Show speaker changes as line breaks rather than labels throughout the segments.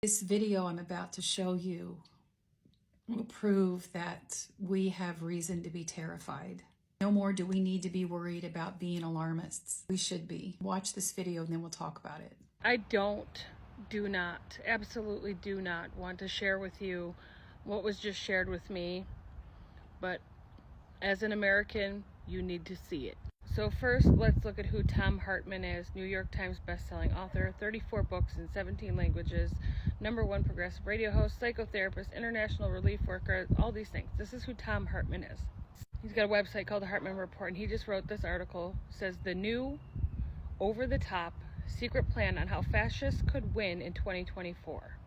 This video I'm about to show you will prove that we have reason to be terrified. No more do we need to be worried about being alarmists. We should be. Watch this video and then we'll talk about it.
I absolutely do not want to share with you what was just shared with me, but as an American, you need to see it. So first, let's look at who Thom Hartmann is. New York Times bestselling author, 34 books in 17 languages, #1 progressive radio host, psychotherapist, international relief worker, all these things. This is who Thom Hartmann is. He's got a website called the Hartmann Report, and he just wrote this article. Says the new, over-the-top, secret plan on how fascists could win in 2024.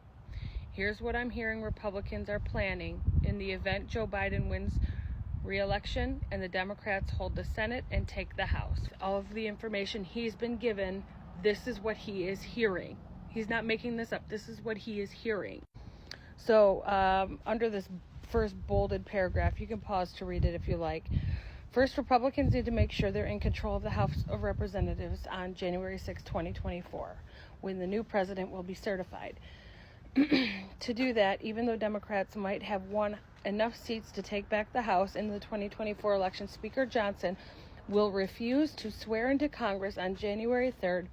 Here's what I'm hearing Republicans are planning in the event Joe Biden wins re-election and the Democrats hold the Senate and take the House. All of the information he's been given, this is what he is hearing. He's not making this up. This is what he is hearing. So under this first bolded paragraph, you can pause to read it if you like. First, Republicans need to make sure they're in control of the House of Representatives on January 6, 2024, when the new president will be certified. To do that, even though Democrats might have won enough seats to take back the House in the 2024 election, Speaker Johnson will refuse to swear into Congress on January 3rd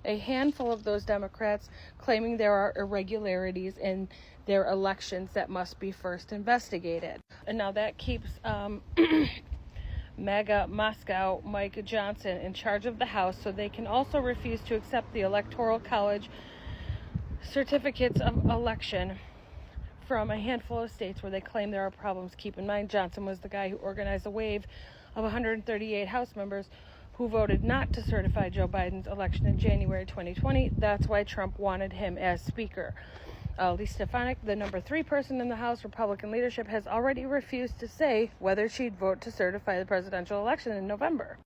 a handful of those Democrats claiming there are irregularities in their elections that must be first investigated. And now that keeps MAGA Moscow Mike Johnson in charge of the House, so they can also refuse to accept the Electoral College certificates of election from a handful of states where they claim there are problems. Keep in mind, Johnson was the guy who organized a wave of 138 House members who voted not to certify Joe Biden's election in January 2020. That's why Trump wanted him as Speaker. Lisa Stefanik, the number 3 person in the House Republican leadership, has already refused to say whether she'd vote to certify the presidential election in November.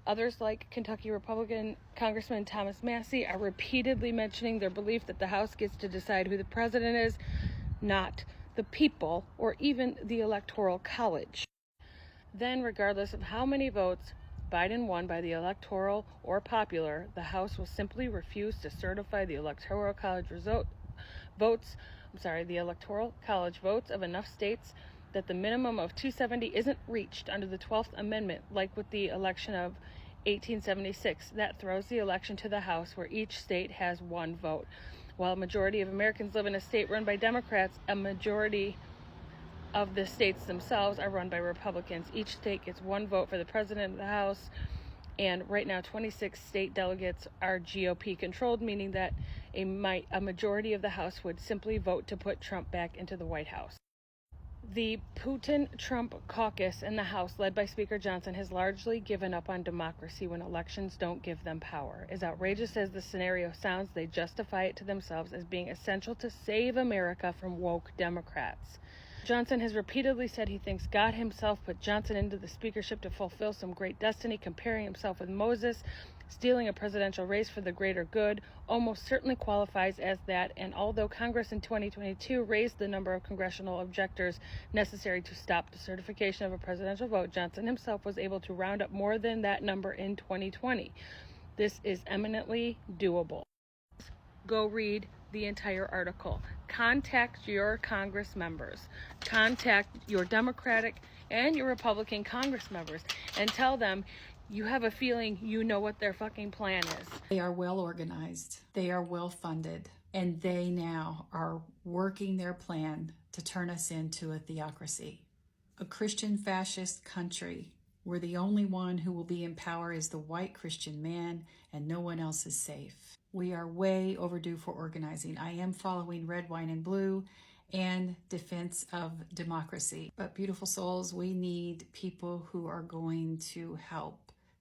Others, like Kentucky Republican Congressman Thomas Massie, are repeatedly mentioning their belief that the House gets to decide who the president is, not the people or even the Electoral College. Then, regardless of how many votes Biden won by the Electoral or popular, the House will simply refuse to certify the Electoral College the Electoral College votes of enough states that the minimum of 270 isn't reached under the 12th Amendment, like with the election of 1876. That throws the election to the House, where each state has 1 vote. While a majority of Americans live in a state run by Democrats, a majority of the states themselves are run by Republicans. Each state gets 1 vote for the president of the House, and right now 26 state delegates are GOP controlled, meaning that a majority of the House would simply vote to put Trump back into the White House. The Putin-Trump caucus in the House, led by Speaker Johnson, has largely given up on democracy when elections don't give them power. As outrageous as the scenario sounds, they justify it to themselves as being essential to save America from woke Democrats. Johnson has repeatedly said he thinks God himself put Johnson into the speakership to fulfill some great destiny, comparing himself with Moses. Stealing a presidential race for the greater good almost certainly qualifies as that, and although Congress in 2022 raised the number of congressional objectors necessary to stop the certification of a presidential vote, Johnson himself was able to round up more than that number in 2020. This is eminently doable. Go read the entire article. Contact your Congress members. Contact your Democratic and your Republican Congress members and tell them you have a feeling you know what their fucking plan is.
They are well organized. They are well funded. And they now are working their plan to turn us into a theocracy. A Christian fascist country where the only one who will be in power is the white Christian man and no one else is safe. We are way overdue for organizing. I am following Red, Wine, and Blue and Defense of Democracy. But beautiful souls, we need people who are going to help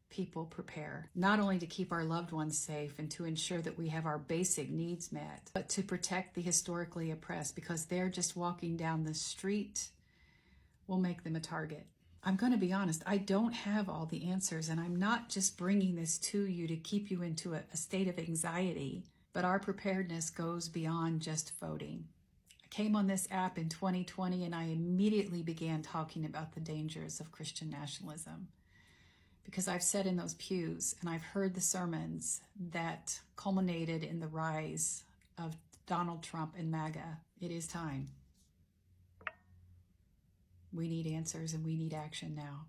people prepare, not only to keep our loved ones safe and to ensure that we have our basic needs met, but to protect the historically oppressed, because they're just walking down the street will make them a target. I'm going to be honest, I don't have all the answers, and I'm not just bringing this to you to keep you into a state of anxiety, but our preparedness goes beyond just voting. I came on this app in 2020 and I immediately began talking about the dangers of Christian nationalism, because I've sat in those pews and I've heard the sermons that culminated in the rise of Donald Trump and MAGA. It is time. We need answers and we need action now.